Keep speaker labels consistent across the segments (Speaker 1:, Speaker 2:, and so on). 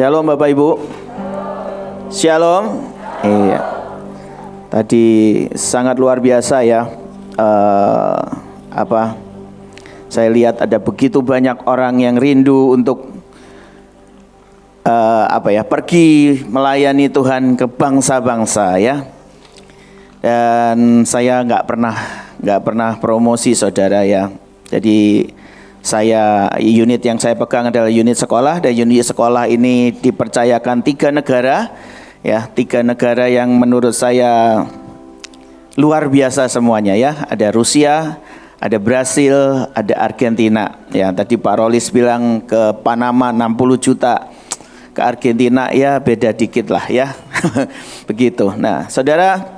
Speaker 1: Shalom Bapak Ibu. Shalom. Iya. Tadi sangat luar biasa ya. Saya lihat ada begitu banyak orang yang rindu untuk pergi melayani Tuhan ke bangsa-bangsa ya. Dan saya nggak pernah promosi saudara ya. Jadi unit yang saya pegang adalah unit sekolah, dan unit sekolah ini dipercayakan 3 negara ya, 3 negara yang menurut saya luar biasa semuanya ya. Ada Rusia, ada Brasil, ada Argentina ya. Tadi Pak Rolis bilang ke Panama 60 juta, ke Argentina ya beda dikit lah ya. Begitu. Nah saudara,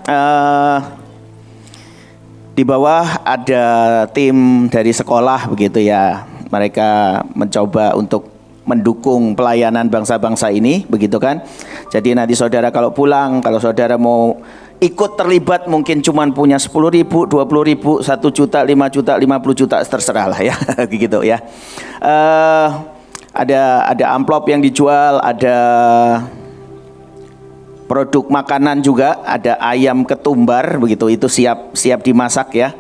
Speaker 1: di bawah ada tim dari sekolah begitu ya. Mereka mencoba untuk mendukung pelayanan bangsa-bangsa ini, begitu kan. Jadi nanti saudara kalau pulang, kalau saudara mau ikut terlibat, mungkin cuman punya 10.000, 20.000, 1 juta, 5 juta, 50 juta, terserah lah ya. Gitu ya. Ada amplop yang dijual, ada produk makanan juga, ada ayam ketumbar begitu, itu siap dimasak ya.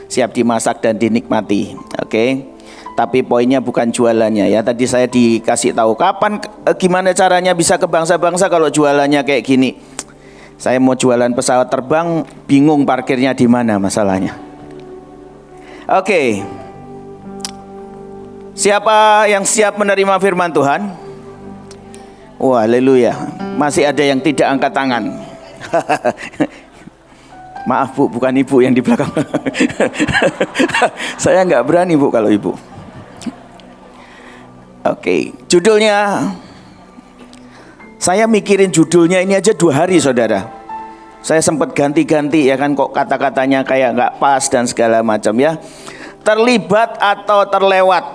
Speaker 1: Siap dimasak dan dinikmati. Oke. Tapi poinnya bukan jualannya ya. Tadi saya dikasih tahu gimana caranya bisa ke bangsa-bangsa kalau jualannya kayak gini. Saya mau jualan pesawat terbang, bingung parkirnya di mana masalahnya. Oke. Siapa yang siap menerima firman Tuhan? Wah, haleluya. Masih ada yang tidak angkat tangan. Maaf Bu, bukan Ibu yang di belakang. Saya nggak berani Bu kalau Ibu. Oke, judulnya. Saya mikirin judulnya ini aja 2 hari saudara. Saya sempat ganti-ganti ya kan, kok kata-katanya kayak nggak pas dan segala macam ya. Terlibat atau terlewat?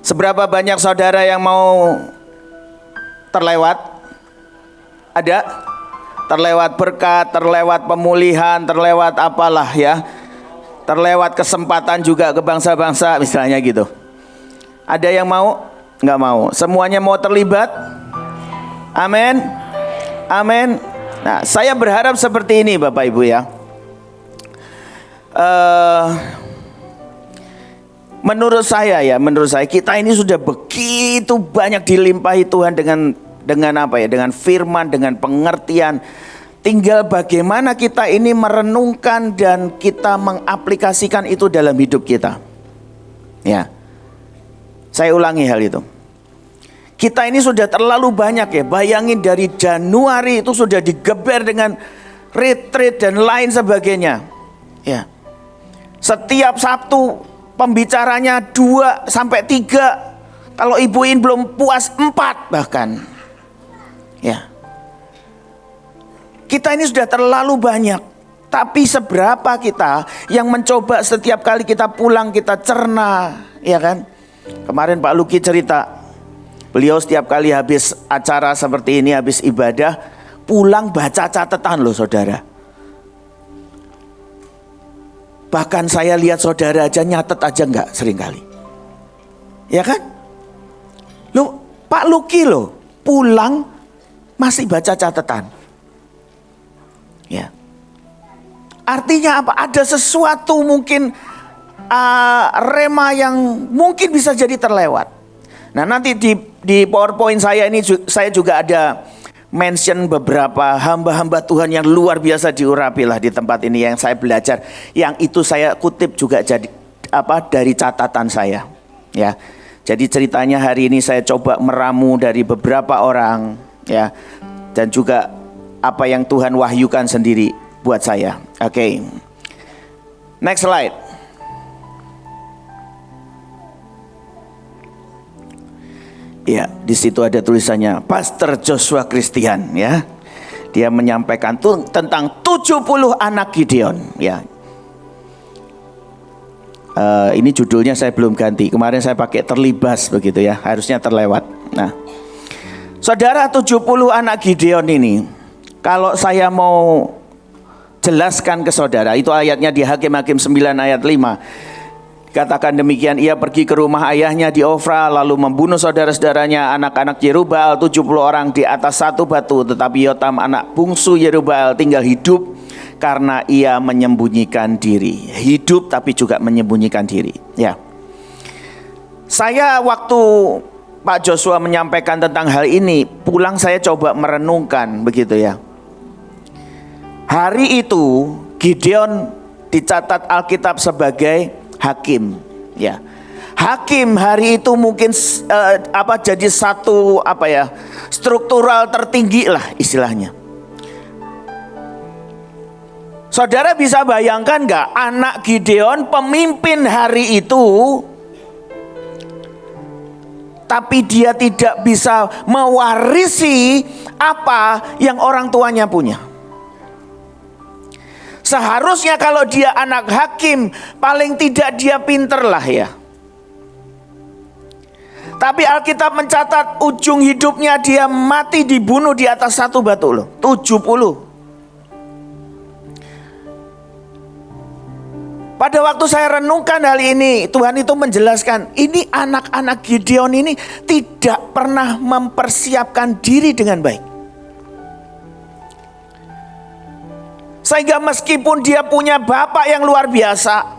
Speaker 1: Seberapa banyak saudara yang mau terlewat? Ada? Terlewat berkat, terlewat pemulihan, terlewat apalah ya. Terlewat kesempatan juga ke bangsa-bangsa misalnya gitu. Ada yang mau? Nggak mau. Semuanya mau terlibat? Amin. Amin. Nah, saya berharap seperti ini Bapak Ibu ya. Menurut saya kita ini sudah begitu banyak dilimpahi Tuhan dengan firman, dengan pengertian. Tinggal bagaimana kita ini merenungkan dan kita mengaplikasikan itu dalam hidup kita. Ya. Saya ulangi hal itu. Kita ini sudah terlalu banyak ya. Bayangin dari Januari itu sudah digeber dengan retreat dan lain sebagainya. Ya. Setiap Sabtu pembicaranya 2 sampai 3. Kalau ibuin belum puas 4 bahkan. Ya. Kita ini sudah terlalu banyak. Tapi seberapa kita yang mencoba setiap kali kita pulang kita cerna, ya kan? Kemarin Pak Luki cerita, beliau setiap kali habis acara seperti ini, habis ibadah, pulang baca catatan loh saudara. Bahkan saya lihat saudara aja nyatet aja enggak seringkali. Ya kan? Loh, Pak Luki loh, pulang masih baca catatan. Ya. Artinya apa? Ada sesuatu mungkin rema yang mungkin bisa jadi terlewat. Nah, nanti di PowerPoint saya ini saya juga ada mention beberapa hamba-hamba Tuhan yang luar biasa diurapi lah di tempat ini yang saya belajar. Yang itu saya kutip juga dari catatan saya. Ya. Jadi ceritanya hari ini saya coba meramu dari beberapa orang ya, dan juga apa yang Tuhan wahyukan sendiri buat saya. Oke. Next slide. Ya, di situ ada tulisannya Pastor Joshua Christian ya. Dia menyampaikan tentang 70 anak Gideon ya. Ini judulnya saya belum ganti. Kemarin saya pakai terlibas begitu ya. Harusnya terlewat. Nah, saudara, 70 anak Gideon ini, kalau saya mau jelaskan ke saudara, itu ayatnya di Hakim-Hakim 9 ayat 5. Katakan demikian, ia pergi ke rumah ayahnya di Ofra, lalu membunuh saudara-saudaranya, anak-anak Yerubbaal 70 orang di atas satu batu. Tetapi Yotam anak bungsu Yerubbaal tinggal hidup karena ia menyembunyikan diri. Hidup tapi juga menyembunyikan diri. Ya. Saya waktu Pak Joshua menyampaikan tentang hal ini, pulang saya coba merenungkan begitu ya. Hari itu Gideon dicatat Alkitab sebagai hakim, ya. Hakim hari itu mungkin jadi satu struktural tertinggi lah istilahnya. Saudara bisa bayangkan nggak, anak Gideon pemimpin hari itu, tapi dia tidak bisa mewarisi apa yang orang tuanya punya. Seharusnya kalau dia anak hakim, paling tidak dia pinter lah ya. Tapi Alkitab mencatat ujung hidupnya dia mati dibunuh di atas satu batu loh. 70. Pada waktu saya renungkan hal ini, Tuhan itu menjelaskan, ini anak-anak Gideon ini tidak pernah mempersiapkan diri dengan baik. Sehingga meskipun dia punya bapak yang luar biasa,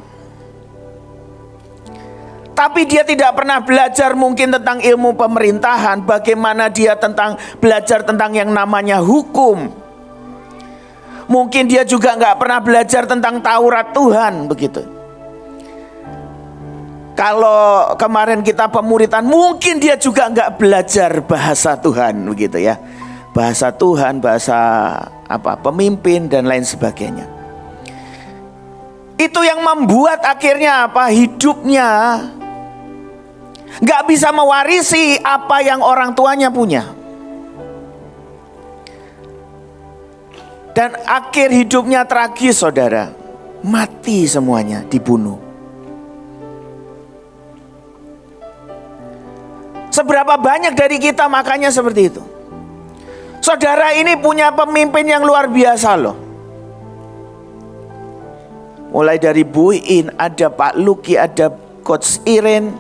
Speaker 1: tapi dia tidak pernah belajar mungkin tentang ilmu pemerintahan, bagaimana dia belajar tentang yang namanya hukum. Mungkin dia juga nggak pernah belajar tentang Taurat Tuhan begitu. Kalau kemarin kita pemuritan, mungkin dia juga nggak belajar bahasa Tuhan begitu ya. Bahasa Tuhan, bahasa pemimpin dan lain sebagainya. Itu yang membuat akhirnya hidupnya nggak bisa mewarisi apa yang orang tuanya punya. Dan akhir hidupnya tragis, saudara. Mati semuanya, dibunuh. Seberapa banyak dari kita makanya seperti itu. Saudara ini punya pemimpin yang luar biasa loh. Mulai dari Bu In, ada Pak Luki, ada Coach Iren,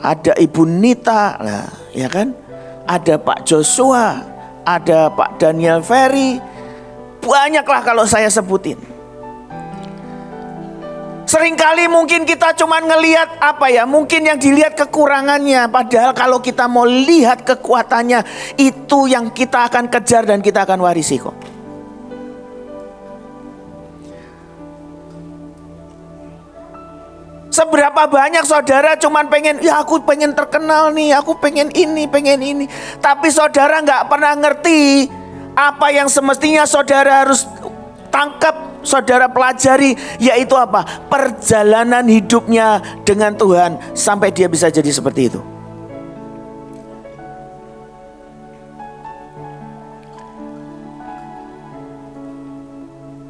Speaker 1: ada Ibu Nita, nah, ya kan? Ada Pak Joshua, ada Pak Daniel Ferry, banyaklah kalau saya sebutin. Seringkali mungkin kita cuma ngelihat mungkin yang dilihat kekurangannya, padahal kalau kita mau lihat kekuatannya, itu yang kita akan kejar dan kita akan warisi kok. Seberapa banyak saudara cuman pengen, ya aku pengen terkenal nih, aku pengen ini. Tapi saudara nggak pernah ngerti apa yang semestinya saudara harus tangkap, saudara pelajari, yaitu perjalanan hidupnya dengan Tuhan sampai dia bisa jadi seperti itu.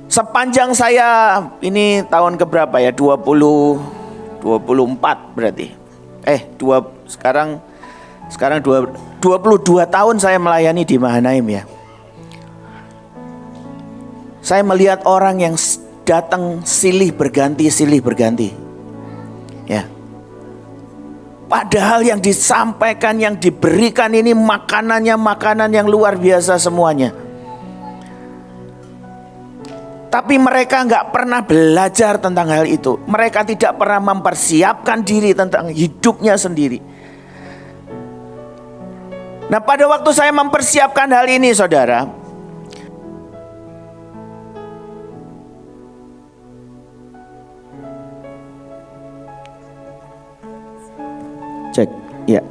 Speaker 1: Sepanjang saya ini tahun keberapa ya? 24 berarti. Sekarang 22 tahun saya melayani di Mahanaim ya. Saya melihat orang yang datang silih berganti. Ya. Padahal yang disampaikan, yang diberikan ini makanan yang luar biasa semuanya. Tapi mereka nggak pernah belajar tentang hal itu. Mereka tidak pernah mempersiapkan diri tentang hidupnya sendiri. Nah, pada waktu saya mempersiapkan hal ini, saudara, cek, ya.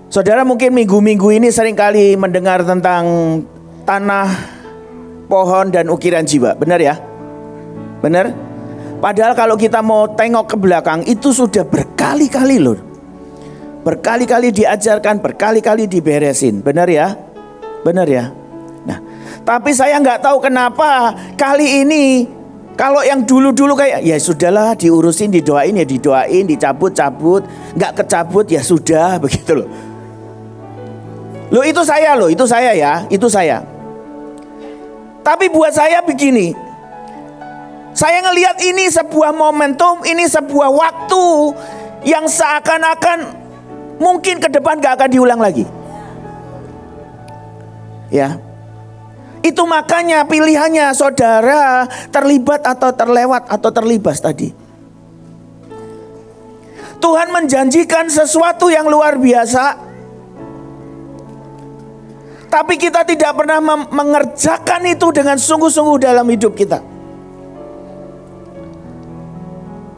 Speaker 1: Saudara mungkin minggu-minggu ini seringkali mendengar tentang tanah, pohon, dan ukiran jiwa. Benar ya? Benar? Padahal kalau kita mau tengok ke belakang, itu sudah berkali-kali loh. Berkali-kali diajarkan, berkali-kali diberesin. Benar ya? Benar ya? Nah, tapi saya nggak tahu kenapa kali ini, kalau yang dulu-dulu kayak, ya sudahlah, diurusin, didoain, dicabut-cabut, nggak kecabut, ya sudah, begitu loh. Itu saya ya. Tapi buat saya begini, Saya ngelihat ini sebuah momentum, ini sebuah waktu yang seakan-akan mungkin ke depan gak akan diulang lagi. Ya, itu makanya pilihannya saudara terlibat atau terlewat atau terlibas tadi. Tuhan menjanjikan sesuatu yang luar biasa, tapi kita tidak pernah mengerjakan itu dengan sungguh-sungguh dalam hidup kita.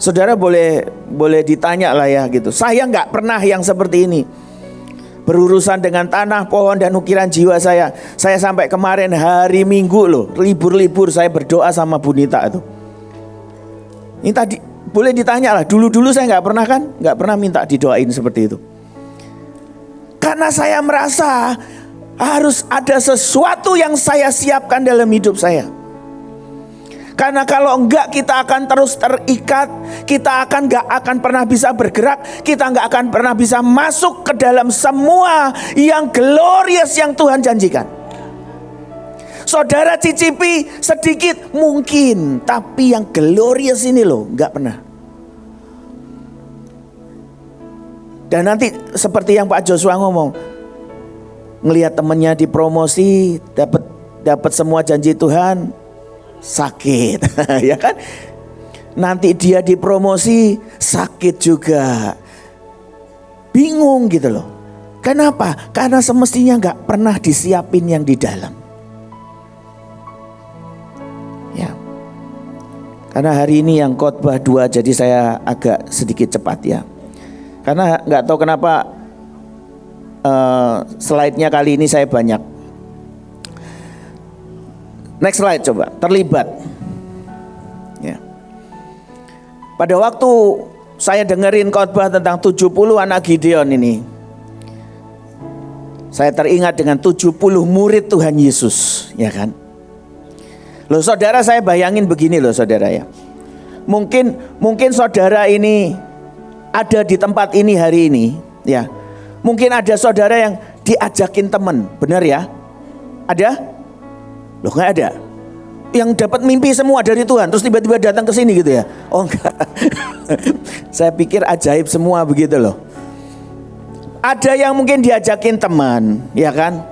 Speaker 1: Saudara boleh ditanya lah ya gitu. Saya nggak pernah yang seperti ini. Berurusan dengan tanah, pohon dan ukiran jiwa saya. Saya sampai kemarin hari Minggu loh, libur-libur saya berdoa sama Bu Nita itu. Ini tadi boleh ditanya lah. Dulu saya nggak pernah kan, nggak pernah minta didoain seperti itu. Karena saya merasa harus ada sesuatu yang saya siapkan dalam hidup saya. Karena kalau enggak kita akan terus terikat, kita enggak akan pernah bisa bergerak, kita enggak akan pernah bisa masuk ke dalam semua yang glorious yang Tuhan janjikan. Saudara cicipi sedikit mungkin, tapi yang glorious ini loh enggak pernah. Dan nanti seperti yang Pak Joshua ngomong, ngelihat temennya dipromosi, dapat semua janji Tuhan, sakit. Ya kan? Nanti dia dipromosi sakit juga. Bingung gitu loh. Kenapa? Karena semestinya gak pernah disiapin yang di dalam. Ya. Karena hari ini yang khotbah 2, jadi saya agak sedikit cepat ya. Karena gak tahu kenapa slide-nya kali ini saya banyak. Next slide coba, terlibat. Ya. Pada waktu saya dengerin khotbah tentang 70 anak Gideon ini, saya teringat dengan 70 murid Tuhan Yesus, ya kan? Loh saudara, saya bayangin begini loh saudara ya. Mungkin saudara ini ada di tempat ini hari ini, ya. Mungkin ada saudara yang diajakin teman, benar ya? Ada? Loh nggak ada. Yang dapat mimpi semua dari Tuhan terus tiba-tiba datang ke sini gitu ya? Oh enggak. Saya pikir ajaib semua begitu loh. Ada yang mungkin diajakin teman, ya kan?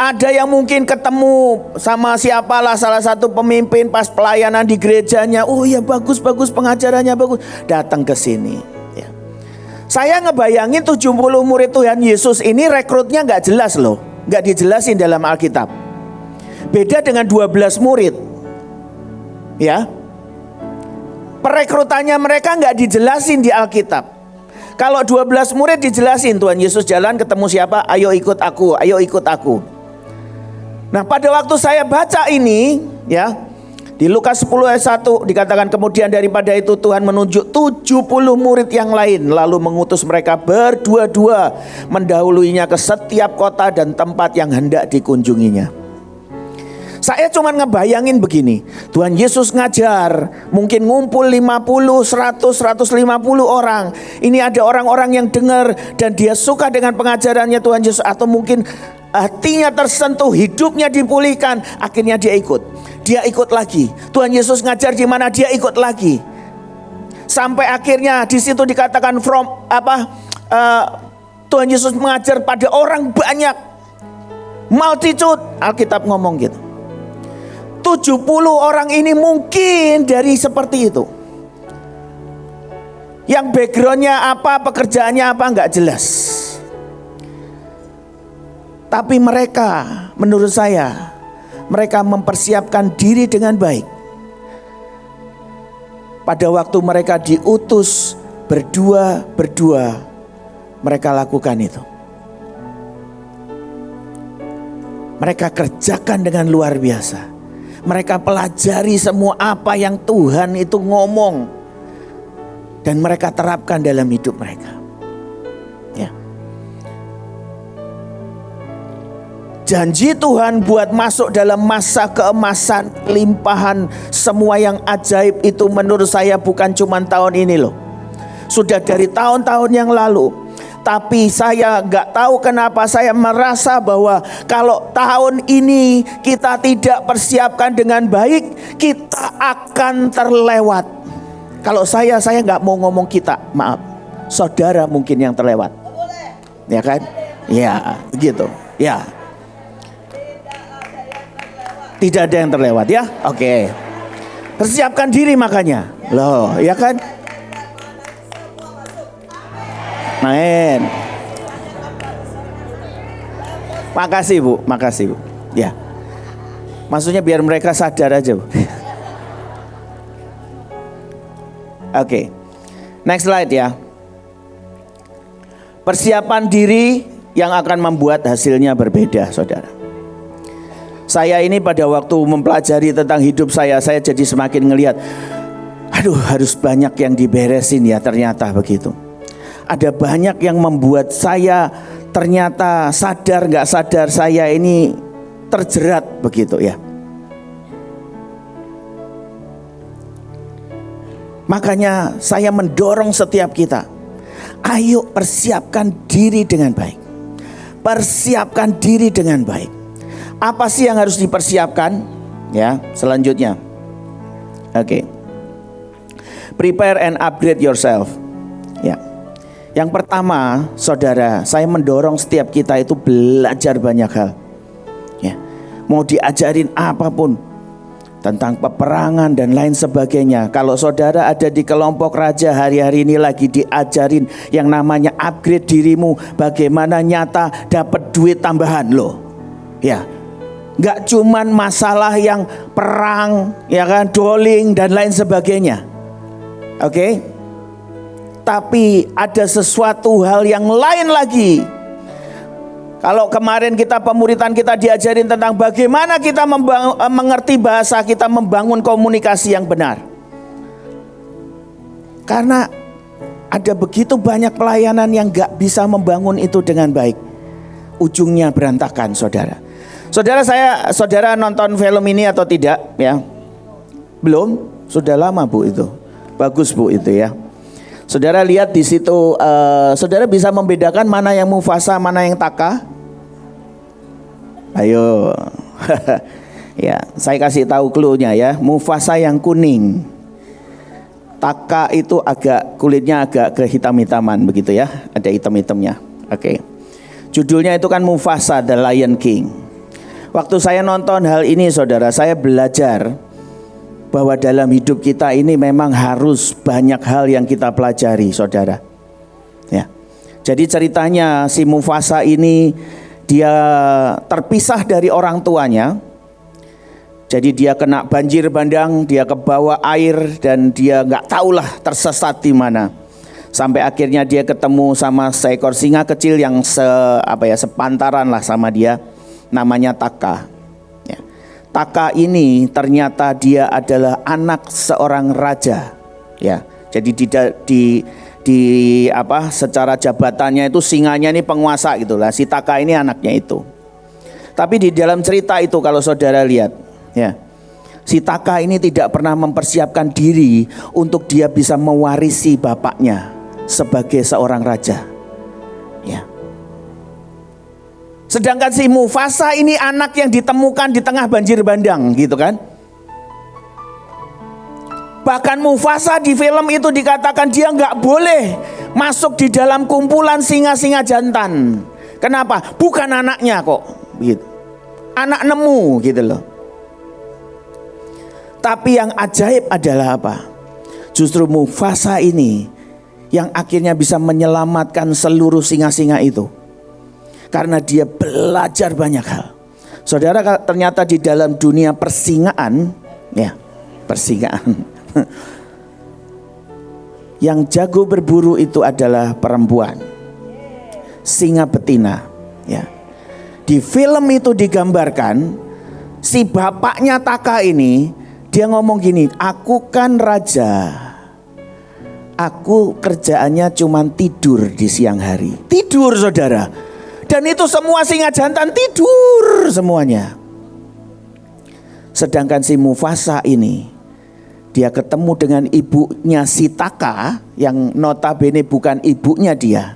Speaker 1: Ada yang mungkin ketemu sama siapalah salah satu pemimpin pas pelayanan di gerejanya. Oh ya bagus pengajarannya bagus. Datang ke sini. Ya. Saya ngebayangin 70 murid Tuhan Yesus ini rekrutnya nggak jelas loh, nggak dijelasin dalam Alkitab. Beda dengan 12 murid. Ya. Perekrutannya mereka enggak dijelasin di Alkitab. Kalau 12 murid dijelasin, Tuhan Yesus jalan ketemu siapa? Ayo ikut aku, ayo ikut aku. Nah, pada waktu saya baca ini, ya, di Lukas 10 ayat 1 dikatakan kemudian daripada itu Tuhan menunjuk 70 murid yang lain lalu mengutus mereka berdua-dua mendahuluinya ke setiap kota dan tempat yang hendak dikunjunginya. Saya cuma ngebayangin begini, Tuhan Yesus ngajar, mungkin ngumpul 50, 100, 150 orang. Ini ada orang-orang yang dengar dan dia suka dengan pengajarannya Tuhan Yesus, atau mungkin hatinya tersentuh, hidupnya dipulihkan, akhirnya dia ikut. Dia ikut lagi. Tuhan Yesus ngajar di mana dia ikut lagi. Sampai akhirnya di situ dikatakan Tuhan Yesus mengajar pada orang banyak, multitude, Alkitab ngomong gitu. 70 orang ini mungkin dari seperti itu. Yang backgroundnya apa, pekerjaannya apa enggak jelas. Tapi mereka, menurut saya, mereka mempersiapkan diri dengan baik. Pada waktu mereka diutus berdua, mereka lakukan itu. Mereka kerjakan dengan luar biasa. Mereka pelajari semua apa yang Tuhan itu ngomong dan mereka terapkan dalam hidup mereka. Ya. Janji Tuhan buat masuk dalam masa keemasan, limpahan, semua yang ajaib itu menurut saya bukan cuma tahun ini loh. Sudah dari tahun-tahun yang lalu. Tapi saya nggak tahu kenapa saya merasa bahwa kalau tahun ini kita tidak persiapkan dengan baik, kita akan terlewat. Kalau saya nggak mau ngomong kita, maaf, saudara mungkin yang terlewat, ya kan? Ya, begitu. Ya, tidak ada yang terlewat ya. Oke, persiapkan diri makanya, loh, ya kan? Amin. Makasih Bu. Ya, maksudnya biar mereka sadar aja Bu. Oke, next slide ya. Persiapan diri yang akan membuat hasilnya berbeda, saudara. Saya ini pada waktu mempelajari tentang hidup saya jadi semakin ngelihat, aduh, harus banyak yang diberesin ya, ternyata begitu. Ada banyak yang membuat saya ternyata sadar nggak sadar saya ini terjerat begitu ya. Makanya saya mendorong setiap kita, ayo persiapkan diri dengan baik. Persiapkan diri dengan baik. Apa sih yang harus dipersiapkan? Ya, selanjutnya. Oke. Prepare and upgrade yourself. Ya. Yang pertama, saudara, saya mendorong setiap kita itu belajar banyak hal. Ya. Mau diajarin apapun tentang peperangan dan lain sebagainya. Kalau saudara ada di kelompok raja hari-hari ini lagi diajarin yang namanya upgrade dirimu, bagaimana nyata dapat duit tambahan loh. Ya. Enggak cuman masalah yang perang, ya kan, doling dan lain sebagainya. Oke? Tapi ada sesuatu hal yang lain lagi. Kalau kemarin kita pemuritan kita diajarin tentang bagaimana kita mengerti bahasa, kita membangun komunikasi yang benar. Karena ada begitu banyak pelayanan yang gak bisa membangun itu dengan baik. Ujungnya berantakan, saudara. Saudara nonton film ini atau tidak ya? Belum? Sudah lama Bu itu. Bagus Bu itu ya. Saudara lihat di situ, saudara bisa membedakan mana yang Mufasa, mana yang Taka? Ayo. Ya, saya kasih tahu clue-nya ya. Mufasa yang kuning. Taka itu kulitnya agak kehitam-hitaman begitu ya. Ada hitam-hitamnya. Oke. Judulnya itu kan Mufasa The Lion King. Waktu saya nonton hal ini saudara, saya belajar bahwa dalam hidup kita ini memang harus banyak hal yang kita pelajari, saudara. Ya. Jadi ceritanya si Mufasa ini dia terpisah dari orang tuanya. Jadi dia kena banjir bandang, dia ke bawah air dan dia nggak tahulah tersesat di mana. Sampai akhirnya dia ketemu sama seekor singa kecil yang sepantaran lah sama dia, namanya Taka. Taka ini ternyata dia adalah anak seorang raja, ya. Jadi secara jabatannya itu singanya ini penguasa gitulah. Si Taka ini anaknya itu. Tapi di dalam cerita itu kalau saudara lihat, ya, si Taka ini tidak pernah mempersiapkan diri untuk dia bisa mewarisi bapaknya sebagai seorang raja, ya. Sedangkan si Mufasa ini anak yang ditemukan di tengah banjir bandang gitu kan. Bahkan Mufasa di film itu dikatakan dia nggak boleh masuk di dalam kumpulan singa-singa jantan. Kenapa? Bukan anaknya kok gitu. Anak nemu gitu loh. Tapi yang ajaib adalah apa? Justru Mufasa ini yang akhirnya bisa menyelamatkan seluruh singa-singa itu. Karena dia belajar banyak hal. Saudara, ternyata di dalam dunia persingaan, ya, persingaan. Yang jago berburu itu adalah perempuan. Singa betina, ya. Di film itu digambarkan si bapaknya Taka ini, dia ngomong gini, "Aku kan raja. Aku kerjaannya cuma tidur di siang hari." Tidur, saudara. Dan itu semua singa jantan tidur semuanya. Sedangkan si Mufasa ini, dia ketemu dengan ibunya si Taka yang notabene bukan ibunya dia.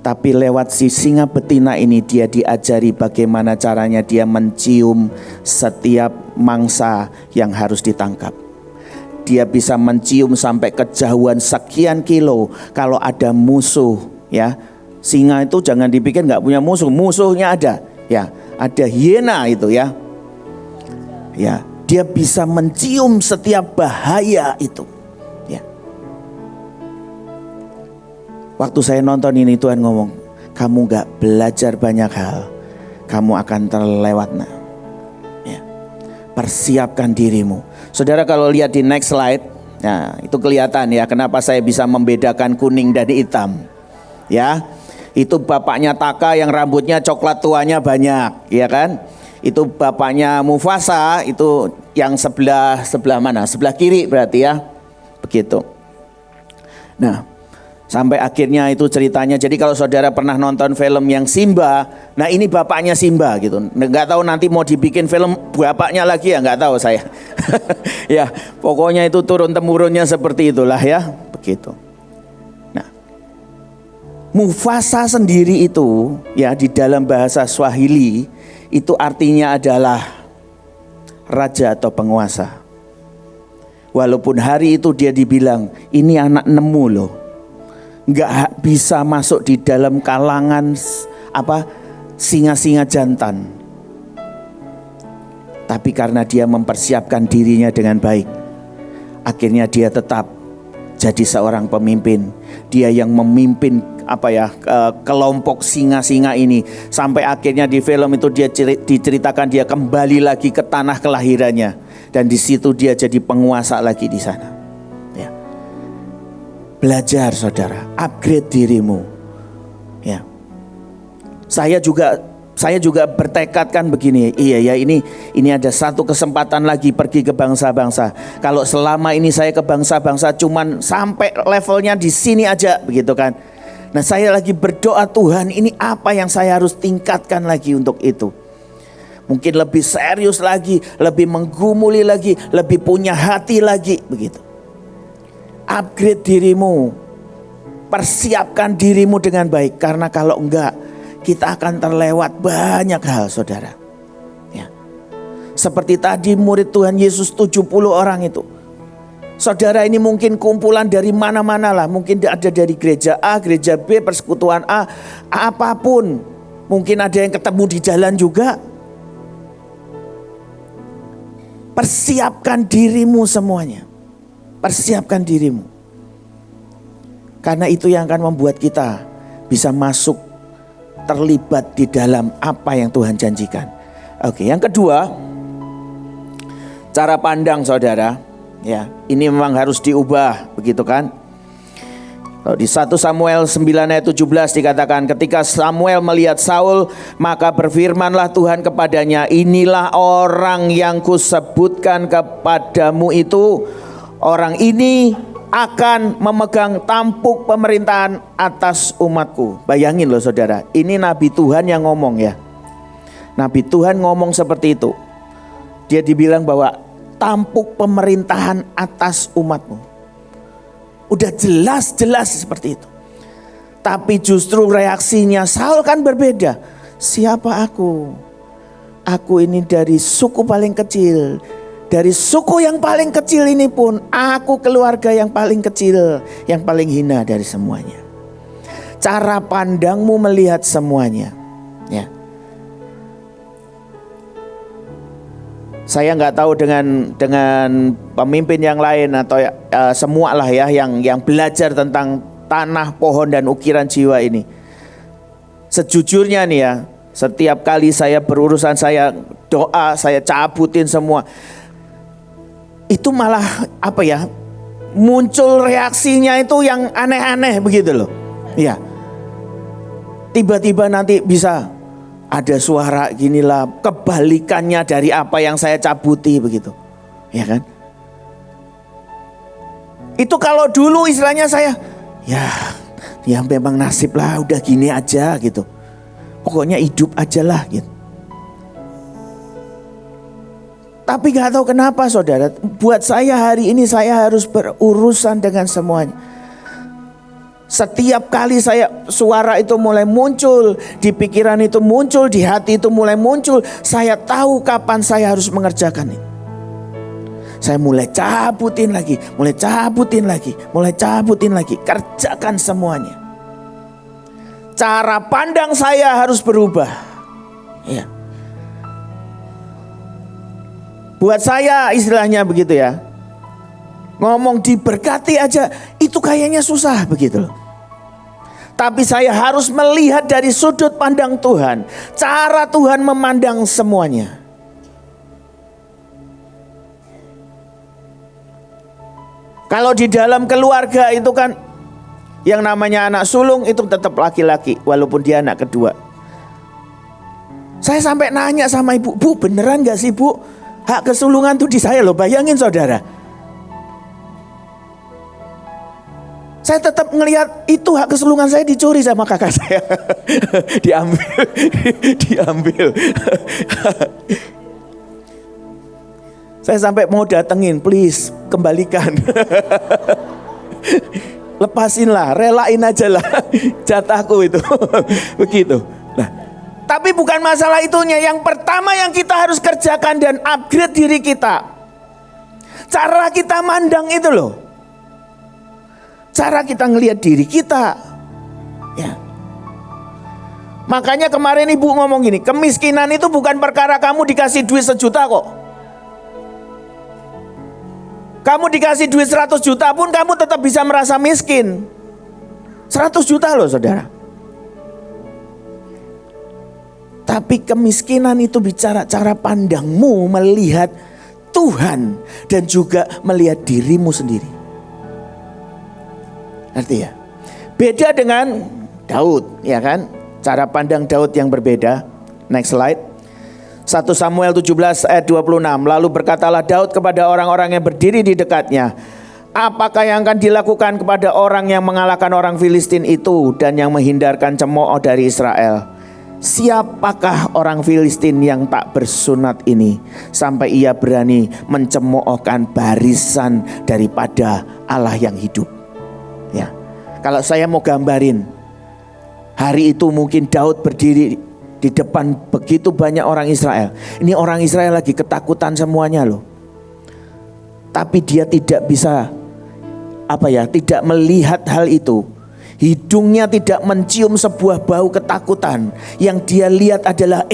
Speaker 1: Tapi lewat si singa betina ini dia diajari bagaimana caranya dia mencium setiap mangsa yang harus ditangkap. Dia bisa mencium sampai kejauhan sekian kilo kalau ada musuh, ya. Singa itu jangan dipikir nggak punya musuh, musuhnya ada, ya. Ada hiena itu, ya. Ya, dia bisa mencium setiap bahaya itu. Waktu saya nonton ini Tuhan ngomong, kamu gak belajar banyak hal, kamu akan terlewat. Ya. Persiapkan dirimu. Saudara kalau lihat di next slide, nah itu kelihatan ya kenapa saya bisa membedakan kuning dan hitam. Ya, itu bapaknya Taka yang rambutnya coklat tuanya banyak, ya kan? Itu bapaknya Mufasa, itu yang sebelah mana? Sebelah kiri berarti ya, begitu. Nah. Sampai akhirnya itu ceritanya. Jadi kalau saudara pernah nonton film yang Simba, nah ini bapaknya Simba gitu. Nggak tahu nanti mau dibikin film bapaknya lagi ya, nggak tahu saya. Ya pokoknya itu turun temurunnya seperti itulah ya, begitu. Nah, Mufasa sendiri itu ya di dalam bahasa Swahili itu artinya adalah raja atau penguasa. Walaupun hari itu dia dibilang ini anak nemu loh. Nggak bisa masuk di dalam kalangan singa-singa jantan. Tapi karena dia mempersiapkan dirinya dengan baik, akhirnya dia tetap jadi seorang pemimpin. Dia yang memimpin kelompok singa-singa ini sampai akhirnya di film itu dia diceritakan dia kembali lagi ke tanah kelahirannya dan di situ dia jadi penguasa lagi di sana. Belajar saudara, upgrade dirimu. Ya. Saya juga bertekadkan begini, iya ya ini ada satu kesempatan lagi pergi ke bangsa-bangsa. Kalau selama ini saya ke bangsa-bangsa cuman sampai levelnya di sini aja begitu kan. Nah, saya lagi berdoa Tuhan, ini apa yang saya harus tingkatkan lagi untuk itu. Mungkin lebih serius lagi, lebih menggumuli lagi, lebih punya hati lagi begitu. Upgrade dirimu, persiapkan dirimu dengan baik. Karena kalau enggak, kita akan terlewat banyak hal saudara. Ya. Seperti tadi murid Tuhan Yesus 70 orang itu. Saudara ini mungkin kumpulan dari mana-mana lah. Mungkin ada dari gereja A, gereja B, persekutuan A, apapun. Mungkin ada yang ketemu di jalan juga. Persiapkan dirimu semuanya. Persiapkan dirimu. Karena itu yang akan membuat kita bisa masuk terlibat di dalam apa yang Tuhan janjikan. Oke, yang kedua, cara pandang saudara. Ya, ini memang harus diubah, begitu kan? Di 1 Samuel 9 ayat 17 dikatakan, ketika Samuel melihat Saul, maka berfirmanlah Tuhan kepadanya, inilah orang yang kusebutkan kepadamu itu. Orang ini akan memegang tampuk pemerintahan atas umatku. Bayangin loh saudara, ini Nabi Tuhan yang ngomong ya. Nabi Tuhan ngomong seperti itu. Dia dibilang bahwa tampuk pemerintahan atas umatmu. Udah jelas-jelas seperti itu. Tapi justru reaksinya Saul kan berbeda. Siapa aku? Aku ini dari suku paling kecil. Dari suku yang paling kecil ini pun aku keluarga yang paling kecil, yang paling hina dari semuanya. Cara pandangmu melihat semuanya, ya. Saya nggak tahu dengan pemimpin yang lain atau semua lah ya yang belajar tentang tanah, pohon dan ukiran jiwa ini. Sejujurnya nih ya, setiap kali saya berurusan, saya doa, saya cabutin semua. Itu malah muncul reaksinya itu yang aneh-aneh begitu loh. Ya. Tiba-tiba nanti bisa ada suara ginilah, kebalikannya dari apa yang saya cabuti begitu. Ya kan? Itu kalau dulu istilahnya saya, ya memang nasib lah, udah gini aja gitu. Pokoknya hidup aja lah gitu. Tapi gak tahu kenapa saudara, buat saya hari ini saya harus berurusan dengan semuanya. Setiap kali suara itu mulai muncul, di pikiran itu muncul, di hati itu mulai muncul, saya tahu kapan saya harus mengerjakan itu. Saya mulai cabutin lagi, kerjakan semuanya. Cara pandang saya harus berubah. Ya. Buat saya istilahnya begitu ya. Ngomong diberkati aja itu kayaknya susah begitu loh. Tapi saya harus melihat dari sudut pandang Tuhan. Cara Tuhan memandang semuanya. Kalau di dalam keluarga itu kan yang namanya anak sulung itu tetap laki-laki walaupun dia anak kedua. Saya sampai nanya sama ibu, "Bu, beneran gak sih Bu? Hak kesulungan tuh di saya loh." Bayangin saudara. Saya tetap ngelihat itu hak kesulungan saya dicuri sama kakak saya. Diambil. Saya sampai mau datengin, please kembalikan. Lepasinlah, relain aja lah jatahku itu. Begitu. Nah, tapi bukan masalah itunya. Yang pertama yang kita harus kerjakan dan upgrade diri kita. Cara kita mandang itu loh. Cara kita ngelihat diri kita. Ya. Makanya kemarin ibu ngomong gini, kemiskinan itu bukan perkara kamu dikasih duit 1 juta kok. Kamu dikasih duit 100 juta pun kamu tetap bisa merasa miskin. 100 juta loh saudara. Tapi kemiskinan itu bicara cara pandangmu melihat Tuhan dan juga melihat dirimu sendiri. Ngerti ya? Beda dengan Daud, ya kan? Cara pandang Daud yang berbeda. Next slide. 1 Samuel 17 ayat 26. Lalu berkatalah Daud kepada orang-orang yang berdiri di dekatnya, apakah yang akan dilakukan kepada orang yang mengalahkan orang Filistin itu dan yang menghindarkan cemooh dari Israel? Siapakah orang Filistin yang tak bersunat ini sampai ia berani mencemoohkan barisan daripada Allah yang hidup? Ya, kalau saya mau gambarin, hari itu mungkin Daud berdiri di depan begitu banyak orang Israel. Ini orang Israel lagi ketakutan semuanya loh. Tapi dia tidak bisa tidak melihat hal itu. Hidungnya tidak mencium sebuah bau ketakutan. Yang dia lihat adalah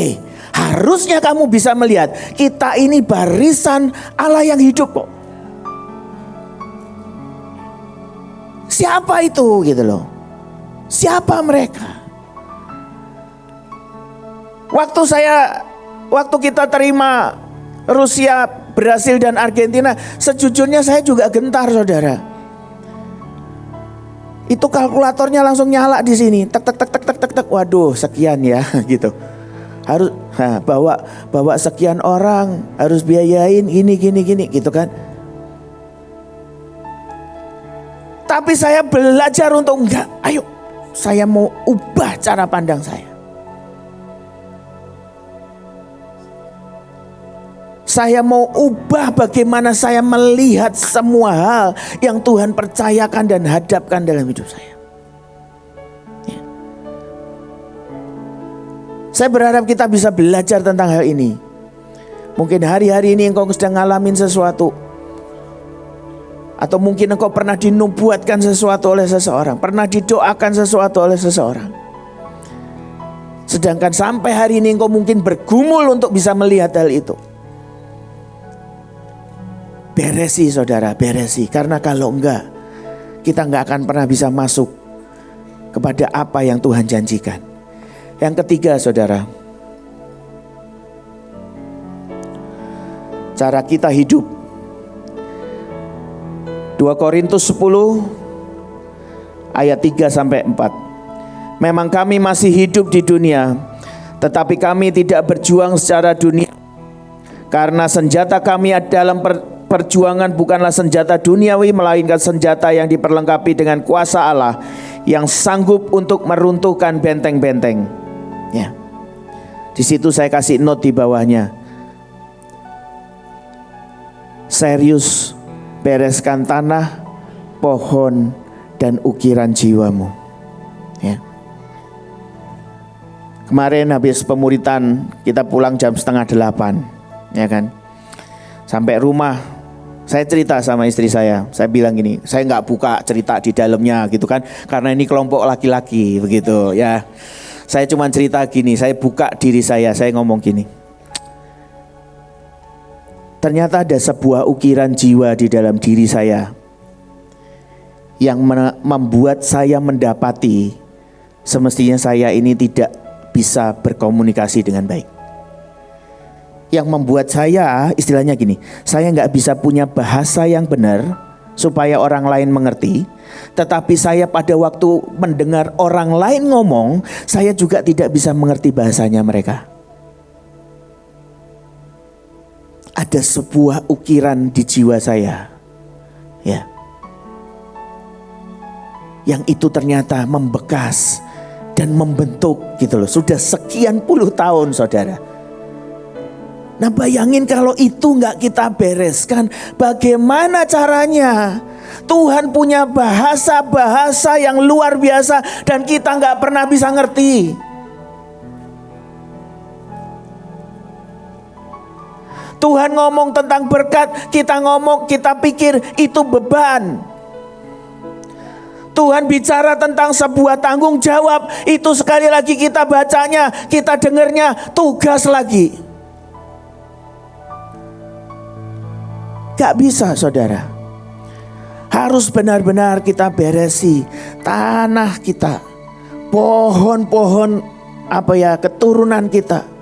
Speaker 1: harusnya kamu bisa melihat kita ini barisan Allah yang hidup kok. Siapa itu gitu loh. Siapa mereka? Waktu kita terima Rusia, Brasil dan Argentina, sejujurnya saya juga gentar saudara. Itu kalkulatornya langsung nyala di sini. Tek tek tek tek tek tek tek. Waduh, sekian ya gitu. Harus bawa sekian orang, harus biayain gini gitu kan. Tapi saya belajar untuk enggak. Ayo, saya mau ubah cara pandang saya. Saya mau ubah bagaimana saya melihat semua hal yang Tuhan percayakan dan hadapkan dalam hidup saya. Ya. Saya berharap kita bisa belajar tentang hal ini. Mungkin hari-hari ini engkau sedang ngalamin sesuatu. Atau mungkin engkau pernah dinubuatkan sesuatu oleh seseorang, pernah didoakan sesuatu oleh seseorang. Sedangkan sampai hari ini engkau mungkin bergumul untuk bisa melihat hal itu. Beresi saudara, beresi. Karena kalau enggak, kita enggak akan pernah bisa masuk kepada apa yang Tuhan janjikan. Yang ketiga saudara, cara kita hidup. 2 Korintus 10 ayat 3-4. Memang kami masih hidup di dunia, tetapi kami tidak berjuang secara dunia. Karena senjata kami dalam perjuangan bukanlah senjata duniawi, melainkan senjata yang diperlengkapi dengan kuasa Allah yang sanggup untuk meruntuhkan benteng-benteng. Ya. Di situ saya kasih note di bawahnya. Serius bereskan tanah, pohon, dan ukiran jiwamu. Ya. Kemarin habis pemuritan kita pulang jam 7:30, ya kan. Sampai rumah saya cerita sama istri saya bilang gini, saya nggak buka cerita di dalamnya gitu kan, karena ini kelompok laki-laki begitu ya. Saya cuma cerita gini, saya buka diri saya ngomong gini. Ternyata ada sebuah ukiran jiwa di dalam diri saya yang membuat saya mendapati semestinya saya ini tidak bisa berkomunikasi dengan baik. Yang membuat saya, istilahnya gini, saya nggak bisa punya bahasa yang benar supaya orang lain mengerti. Tetapi saya pada waktu mendengar orang lain ngomong, saya juga tidak bisa mengerti bahasanya mereka. Ada sebuah ukiran di jiwa saya, ya, yang itu ternyata membekas dan membentuk gitu loh. Sudah sekian puluh tahun, saudara. Nah, bayangin kalau itu nggak kita bereskan, bagaimana caranya? Tuhan punya bahasa-bahasa yang luar biasa dan kita nggak pernah bisa ngerti. Tuhan ngomong tentang berkat, kita pikir itu beban. Tuhan bicara tentang sebuah tanggung jawab, itu sekali lagi kita bacanya, kita dengarnya tugas lagi. Gak bisa, saudara. Harus benar-benar kita beresi tanah kita, pohon-pohon keturunan kita.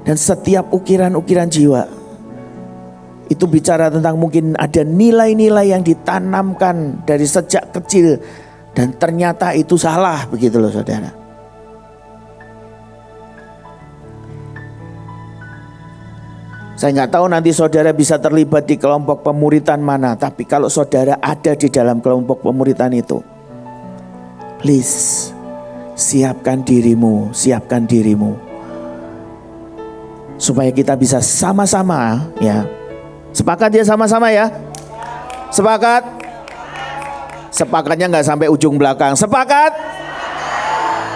Speaker 1: Dan setiap ukiran-ukiran jiwa itu bicara tentang mungkin ada nilai-nilai yang ditanamkan dari sejak kecil dan ternyata itu salah, begitu loh, saudara. Saya nggak tahu nanti saudara bisa terlibat di kelompok pemuritan mana, tapi kalau saudara ada di dalam kelompok pemuritan itu, please siapkan dirimu. Supaya kita bisa sama-sama, ya. Sepakat ya, sama-sama ya. Sepakat? Sepakatnya nggak sampai ujung belakang. Sepakat?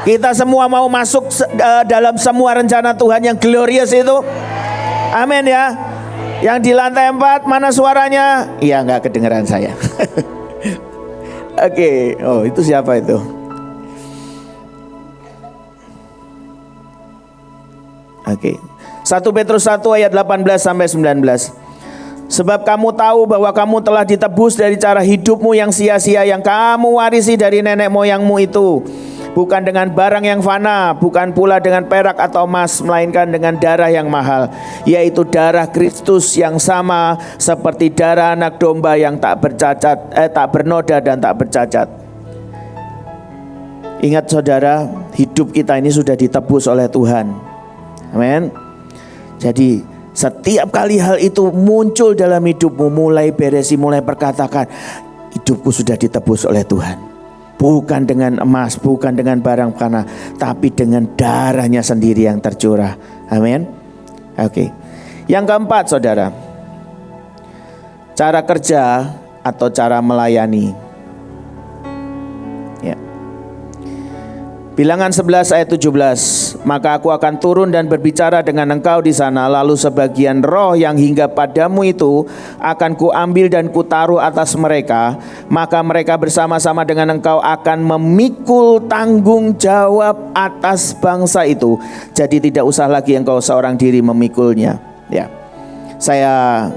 Speaker 1: Kita semua mau masuk dalam semua rencana Tuhan yang glorious itu. Amin ya. Yang di lantai 4 mana suaranya? Iya, nggak kedengeran saya. Oke. Oh, itu siapa itu? Oke. 1 Petrus 1 ayat 18 sampai 19. Sebab kamu tahu bahwa kamu telah ditebus dari cara hidupmu yang sia-sia yang kamu warisi dari nenek moyangmu itu. Bukan dengan barang yang fana, bukan pula dengan perak atau emas, melainkan dengan darah yang mahal, yaitu darah Kristus yang sama seperti darah anak domba yang tak bernoda dan tak bercacat. Ingat saudara, hidup kita ini sudah ditebus oleh Tuhan. Amin. Jadi setiap kali hal itu muncul dalam hidupmu, mulai beresi, mulai perkatakan, hidupku sudah ditebus oleh Tuhan. Bukan dengan emas, bukan dengan barang fana, tapi dengan darahnya sendiri yang tercurah. Amin. Oke. Yang keempat, saudara, cara kerja atau cara melayani. Ya. Bilangan 11 ayat 17. Maka aku akan turun dan berbicara dengan engkau di sana, lalu sebagian roh yang hingga padamu itu akan kuambil dan kutaruh atas mereka, maka mereka bersama-sama dengan engkau akan memikul tanggung jawab atas bangsa itu. Jadi tidak usah lagi engkau seorang diri memikulnya. Ya, saya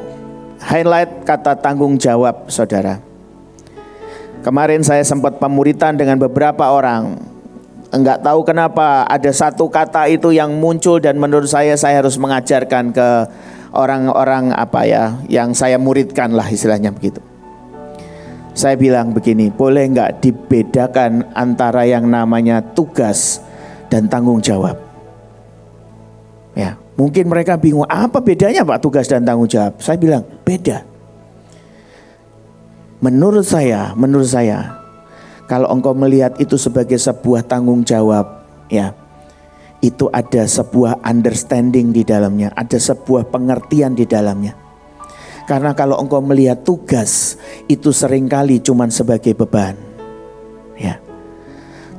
Speaker 1: highlight kata tanggung jawab, saudara. Kemarin saya sempat pemuritan dengan beberapa orang. Enggak tahu kenapa ada satu kata itu yang muncul dan menurut saya harus mengajarkan ke orang-orang yang saya muridkan lah, istilahnya begitu. Saya bilang begini, boleh enggak dibedakan antara yang namanya tugas dan tanggung jawab? Ya, mungkin mereka bingung, apa bedanya Pak tugas dan tanggung jawab? Saya bilang beda. Menurut saya kalau engkau melihat itu sebagai sebuah tanggung jawab, ya, itu ada sebuah understanding di dalamnya, ada sebuah pengertian di dalamnya. Karena kalau engkau melihat tugas itu seringkali cuman sebagai beban. Ya.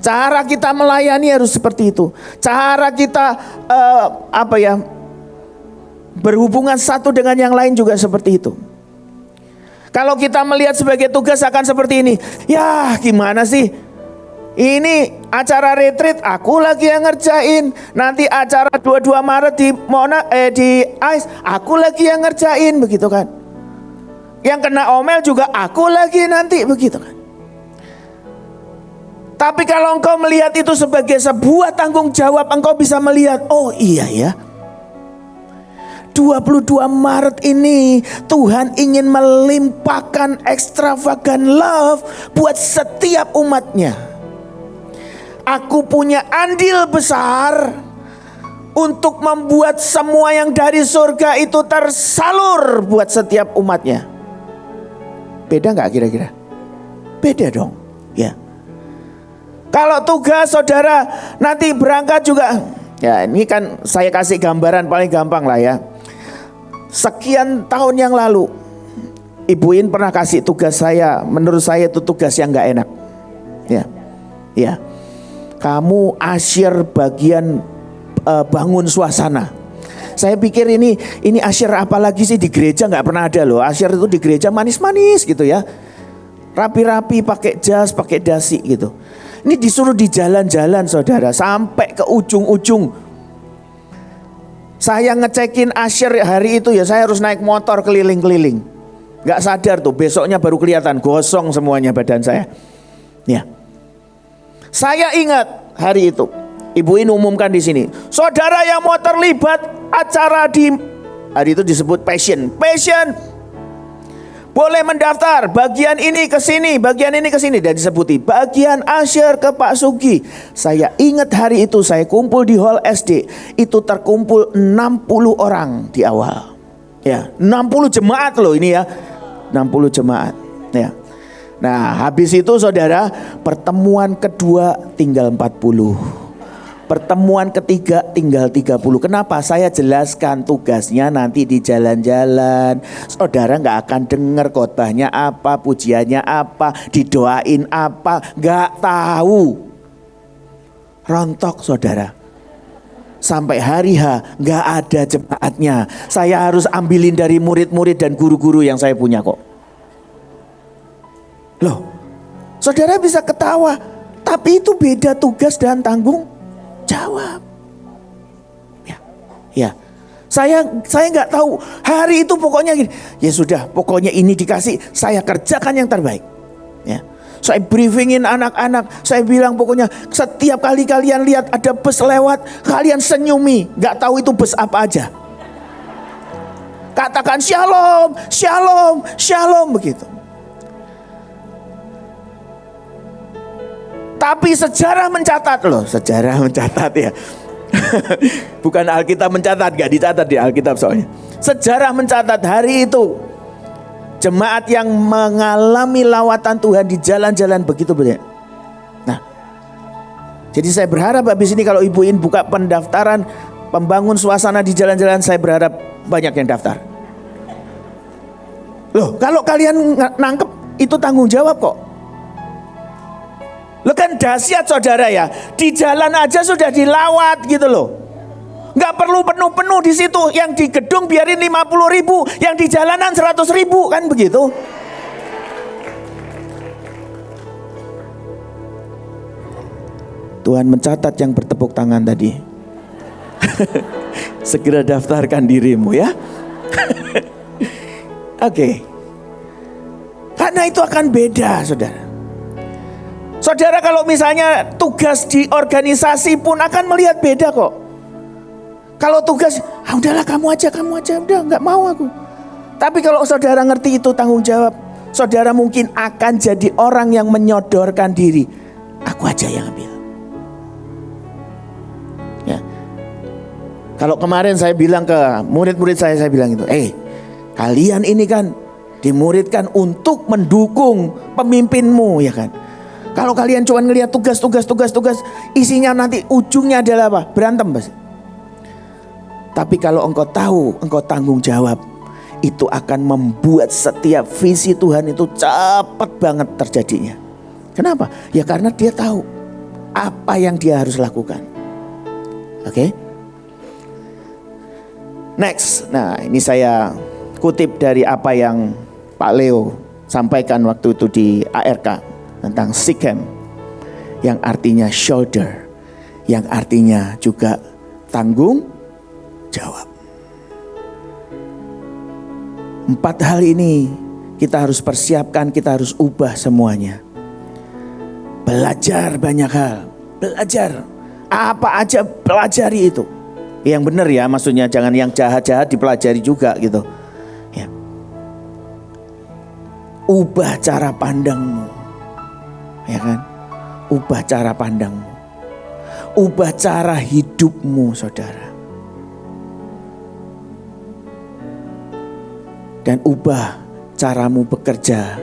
Speaker 1: Cara kita melayani harus seperti itu. Cara kita berhubungan satu dengan yang lain juga seperti itu. Kalau kita melihat sebagai tugas akan seperti ini. Ya, gimana sih? Ini acara retreat aku lagi yang ngerjain. Nanti acara 22 Maret di ICE aku lagi yang ngerjain, begitu kan. Yang kena omel juga aku lagi nanti, begitu kan. Tapi kalau engkau melihat itu sebagai sebuah tanggung jawab, engkau bisa melihat, oh iya ya, 22 Maret ini Tuhan ingin melimpahkan extravagant love buat setiap umatnya. Aku punya andil besar untuk membuat semua yang dari surga itu tersalur buat setiap umatnya. Beda gak kira-kira? Beda dong, ya. Kalau tugas saudara nanti berangkat juga, ya ini kan saya kasih gambaran paling gampang lah ya. Sekian tahun yang lalu Ibu In pernah kasih tugas saya, menurut saya itu tugas yang gak enak. Ya. Kamu asyir bagian bangun suasana. Saya pikir ini asyir apa lagi sih di gereja, nggak pernah ada loh. Asyir itu di gereja manis-manis gitu ya. Rapi-rapi pakai jas, pakai dasi gitu. Ini disuruh di jalan-jalan saudara sampai ke ujung-ujung. Saya ngecekin asyir hari itu ya, saya harus naik motor keliling-keliling. Nggak sadar tuh besoknya baru kelihatan gosong semuanya badan saya. Ya. Saya ingat hari itu, Ibu In umumkan di sini, saudara yang mau terlibat acara di hari itu disebut passion, boleh mendaftar bagian ini ke sini, bagian ini ke sini, dan disebuti bagian asyir ke Pak Sugi. Saya ingat hari itu saya kumpul di hall SD, itu terkumpul 60 orang di awal. Ya, 60 jemaat loh ini ya, 60 jemaat. Ya. Nah habis itu saudara, pertemuan kedua tinggal 40, pertemuan ketiga tinggal 30. Kenapa? Saya jelaskan tugasnya nanti di jalan-jalan. Saudara gak akan dengar khotbahnya apa, pujiannya apa, didoain apa, gak tahu. Rontok saudara. Sampai hari H gak ada jemaatnya. Saya harus ambilin dari murid-murid dan guru-guru yang saya punya kok. Loh, saudara bisa ketawa, tapi itu beda tugas dan tanggung jawab. Ya. Saya nggak tahu hari itu pokoknya gini. Ya sudah, pokoknya ini dikasih, saya kerjakan yang terbaik. Ya. Saya briefingin anak-anak, saya bilang pokoknya setiap kali kalian lihat ada bus lewat, kalian senyumi, nggak tahu itu bus apa aja. Katakan shalom, shalom, shalom begitu. Tapi sejarah mencatat loh, sejarah mencatat ya. Bukan Alkitab mencatat, gak dicatat di Alkitab soalnya. Sejarah mencatat hari itu jemaat yang mengalami lawatan Tuhan di jalan-jalan begitu banyak. Nah, jadi saya berharap habis ini kalau Ibu In buka pendaftaran pembangun suasana di jalan-jalan, saya berharap banyak yang daftar. Loh, kalau kalian nangkep itu tanggung jawab kok. Lo kan dahsyat saudara ya, di jalan aja sudah dilawat gitu loh. Gak perlu penuh-penuh di situ, yang di gedung biarin 50.000, yang di jalanan 100.000 kan begitu. Tuhan mencatat yang bertepuk tangan tadi. Segera daftarkan dirimu ya. Oke. Karena itu akan beda saudara. Saudara kalau misalnya tugas di organisasi pun akan melihat beda kok. Kalau tugas, udahlah kamu aja, udah gak mau aku. Tapi kalau saudara ngerti itu tanggung jawab, saudara mungkin akan jadi orang yang menyodorkan diri. Aku aja yang ambil. Ya. Kalau kemarin saya bilang ke murid-murid saya bilang itu, kalian ini kan dimuridkan untuk mendukung pemimpinmu ya kan. Kalau kalian cuma ngelihat tugas, isinya nanti ujungnya adalah apa? Berantem. Tapi kalau engkau tahu, engkau tanggung jawab, itu akan membuat setiap visi Tuhan itu cepat banget terjadinya. Kenapa? Ya karena dia tahu apa yang dia harus lakukan. Oke? Next. Nah, ini saya kutip dari apa yang Pak Leo sampaikan waktu itu di ARK tentang Sikem, yang artinya shoulder, yang artinya juga tanggung jawab. 4 hal ini kita harus persiapkan, kita harus ubah semuanya. Belajar banyak hal, belajar apa aja, pelajari itu. Yang benar ya, maksudnya jangan yang jahat-jahat dipelajari juga gitu. Ya. Ubah cara pandangmu, ya kan? Ubah cara pandangmu, ubah cara hidupmu, saudara. Dan ubah caramu bekerja,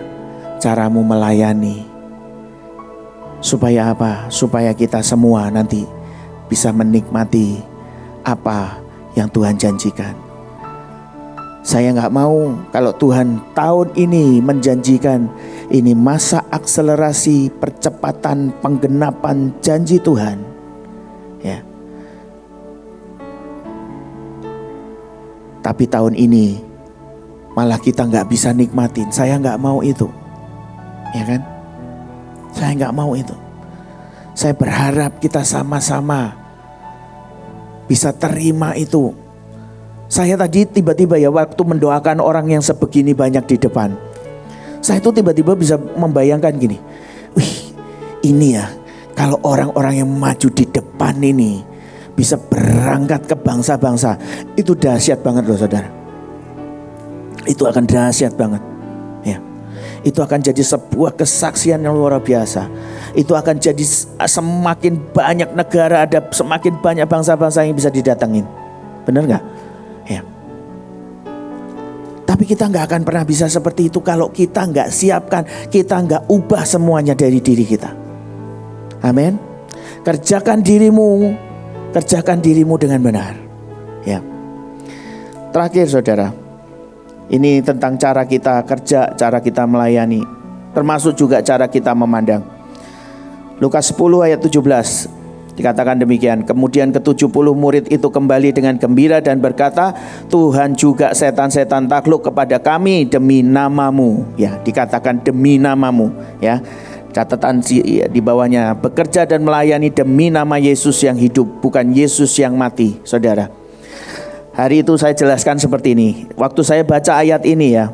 Speaker 1: caramu melayani. Supaya apa? Supaya kita semua nanti bisa menikmati apa yang Tuhan janjikan. Saya gak mau kalau Tuhan tahun ini menjanjikan ini masa akselerasi percepatan penggenapan janji Tuhan. Ya. Tapi tahun ini malah kita gak bisa nikmatin. Saya gak mau itu, ya kan? Saya gak mau itu. Saya berharap kita sama-sama bisa terima itu. Saya tadi tiba-tiba ya waktu mendoakan orang yang sebegini banyak di depan, saya itu tiba-tiba bisa membayangkan gini. Wih, ini ya kalau orang-orang yang maju di depan ini bisa berangkat ke bangsa-bangsa, itu dahsyat banget loh saudara. Itu akan dahsyat banget ya. Itu akan jadi sebuah kesaksian yang luar biasa. Itu akan jadi semakin banyak negara, ada semakin banyak bangsa-bangsa yang bisa didatengin. Benar gak? Ya. Tapi kita gak akan pernah bisa seperti itu kalau kita gak siapkan, kita gak ubah semuanya dari diri kita. Amin. Kerjakan dirimu dengan benar. Ya. Terakhir saudara, ini tentang cara kita kerja, cara kita melayani, termasuk juga cara kita memandang. Lukas 10 ayat 17 dikatakan demikian. Kemudian ke-70 murid itu kembali dengan gembira dan berkata, Tuhan juga setan-setan takluk kepada kami demi namamu. Ya, dikatakan demi namamu. Ya, catatan di bawahnya, bekerja dan melayani demi nama Yesus yang hidup, bukan Yesus yang mati, saudara. Hari itu saya jelaskan seperti ini. Waktu saya baca ayat ini ya,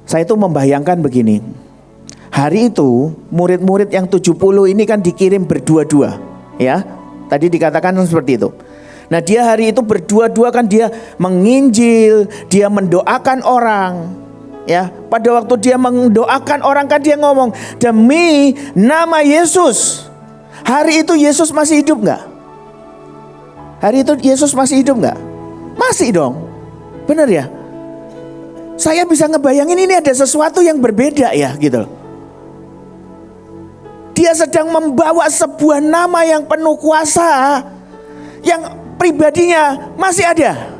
Speaker 1: saya itu membayangkan begini. Hari itu murid-murid yang 70 ini kan dikirim berdua-dua ya. Tadi dikatakan seperti itu. Nah dia hari itu berdua-dua kan dia menginjil, dia mendoakan orang ya. Pada waktu dia mendoakan orang kan dia ngomong demi nama Yesus. Hari itu Yesus masih hidup gak? Hari itu Yesus masih hidup gak? Masih dong. Benar ya? Saya bisa ngebayangin ini ada sesuatu yang berbeda ya gitu. Dia sedang membawa sebuah nama yang penuh kuasa, yang pribadinya masih ada.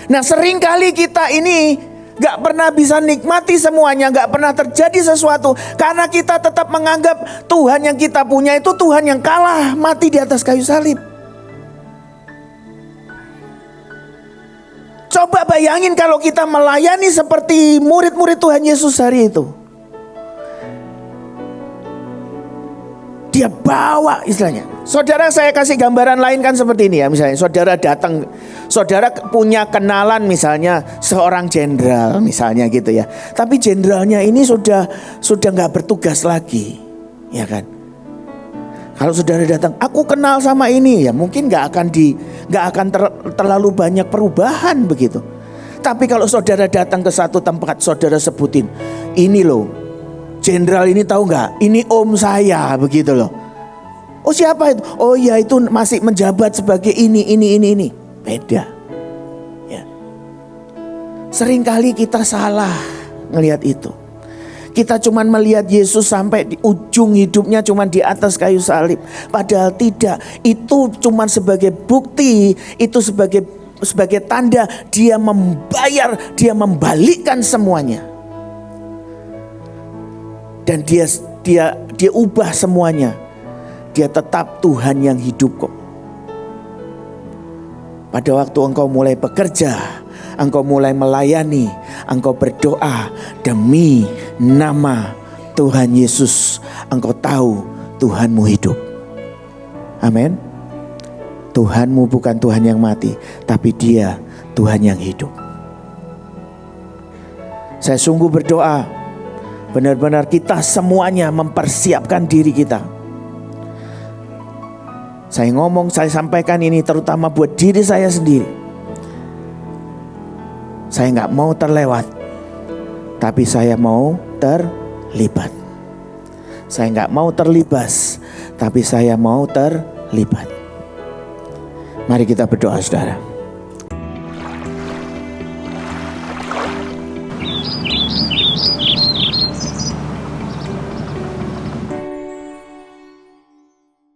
Speaker 1: Nah seringkali kita ini gak pernah bisa nikmati semuanya, gak pernah terjadi sesuatu, karena kita tetap menganggap Tuhan yang kita punya itu Tuhan yang kalah, mati di atas kayu salib. Coba bayangin kalau kita melayani seperti murid-murid Tuhan Yesus hari itu. Dia bawa istilahnya. Saudara, saya kasih gambaran lain kan seperti ini ya. Misalnya saudara datang, saudara punya kenalan misalnya seorang jenderal misalnya gitu ya. Tapi jenderalnya ini sudah gak bertugas lagi, ya kan? Kalau saudara datang, aku kenal sama ini, ya mungkin gak akan terlalu banyak perubahan begitu. Tapi kalau saudara datang ke satu tempat, saudara sebutin, ini loh, jenderal ini tahu gak? Ini om saya, begitu loh. Oh siapa itu? Oh ya itu masih menjabat sebagai ini. Beda. Ya. Seringkali kita salah ngelihat itu. Kita cuman melihat Yesus sampai di ujung hidupnya cuman di atas kayu salib. Padahal tidak. Itu cuman sebagai bukti. Itu sebagai sebagai tanda dia membayar, dia membalikkan semuanya. Dan dia ubah semuanya. Dia tetap Tuhan yang hidup kok. Pada waktu engkau mulai bekerja, engkau mulai melayani, engkau berdoa demi nama Tuhan Yesus, engkau tahu Tuhanmu hidup. Amin. Tuhanmu bukan Tuhan yang mati, tapi Dia Tuhan yang hidup. Saya sungguh berdoa, benar-benar kita semuanya mempersiapkan diri kita. Saya sampaikan ini terutama buat diri saya sendiri. Saya gak mau terlewat, tapi saya mau terlibat. Saya gak mau terlibas, tapi saya mau terlibat. Mari kita berdoa, saudara.